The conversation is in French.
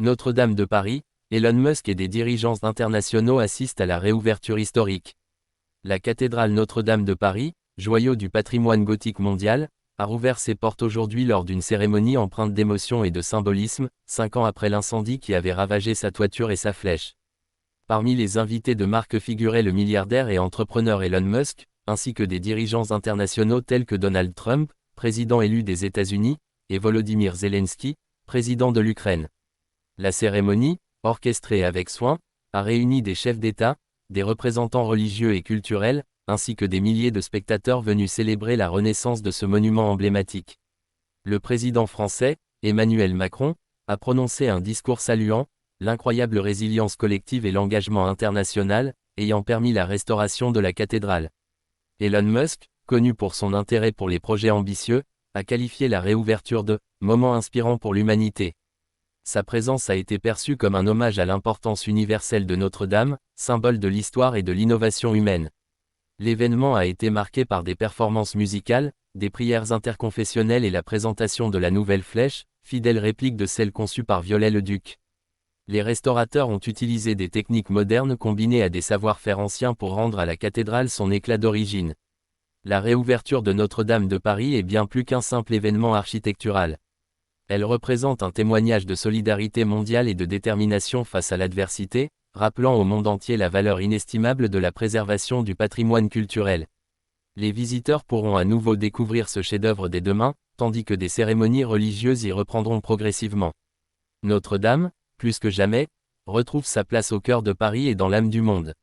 Notre-Dame de Paris, Elon Musk et des dirigeants internationaux assistent à la réouverture historique. La cathédrale Notre-Dame de Paris, joyau du patrimoine gothique mondial, a rouvert ses portes aujourd'hui lors d'une cérémonie empreinte d'émotion et de symbolisme, 5 ans après l'incendie qui avait ravagé sa toiture et sa flèche. Parmi les invités de marque figurait le milliardaire et entrepreneur Elon Musk, ainsi que des dirigeants internationaux tels que Donald Trump, président élu des États-Unis, et Volodymyr Zelensky, président de l'Ukraine. La cérémonie, orchestrée avec soin, a réuni des chefs d'État, des représentants religieux et culturels, ainsi que des milliers de spectateurs venus célébrer la renaissance de ce monument emblématique. Le président français, Emmanuel Macron, a prononcé un discours saluant l'incroyable résilience collective et l'engagement international, ayant permis la restauration de la cathédrale. Elon Musk, connu pour son intérêt pour les projets ambitieux, a qualifié la réouverture de « moment inspirant pour l'humanité ». Sa présence a été perçue comme un hommage à l'importance universelle de Notre-Dame, symbole de l'histoire et de l'innovation humaine. L'événement a été marqué par des performances musicales, des prières interconfessionnelles et la présentation de la nouvelle flèche, fidèle réplique de celle conçue par Viollet-le-Duc. Les restaurateurs ont utilisé des techniques modernes combinées à des savoir-faire anciens pour rendre à la cathédrale son éclat d'origine. La réouverture de Notre-Dame de Paris est bien plus qu'un simple événement architectural. Elle représente un témoignage de solidarité mondiale et de détermination face à l'adversité, rappelant au monde entier la valeur inestimable de la préservation du patrimoine culturel. Les visiteurs pourront à nouveau découvrir ce chef-d'œuvre dès demain, tandis que des cérémonies religieuses y reprendront progressivement. Notre-Dame, plus que jamais, retrouve sa place au cœur de Paris et dans l'âme du monde.